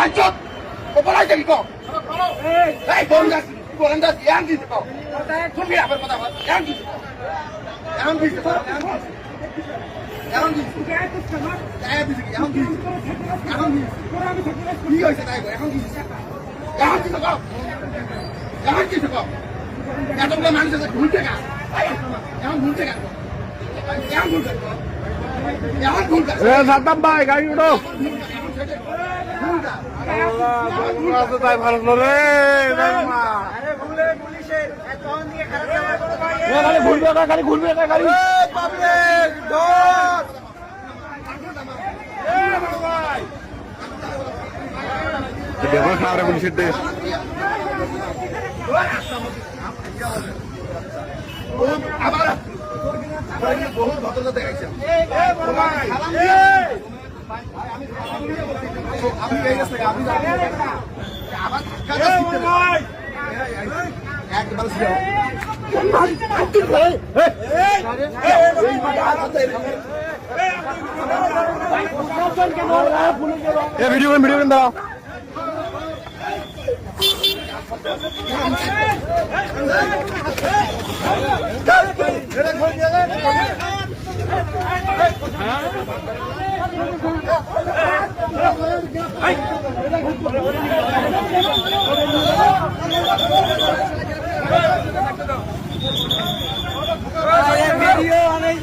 Bacot! Popolay ka ikaw! Hey, bolan das, yang gitu kau. Sumbi apa kata kau? Yang gitu. Yang gitu. Yang gitu. Saya bisa yang gitu. Yang gitu. Dia bisa tahu yang gitu. Yang gitu kau. Yang gitu kau. Yang tu belum manusia gulde kan? Yang gulde kan? Yang gulde. Yang gulde. সাতাম ভাই গাড়ি উঠো রাস্তায় ভালো রে ঘুরবে গাড়ি ঘুরবে গাড়ি দেখো সামনে পুলিশের দেশ আবার বহুত ভদ্রতা দেখাইছে আমি এই রাস্তা আমি আবার একবার ভিডিও ভিডিও দাও ভিডিও অনেক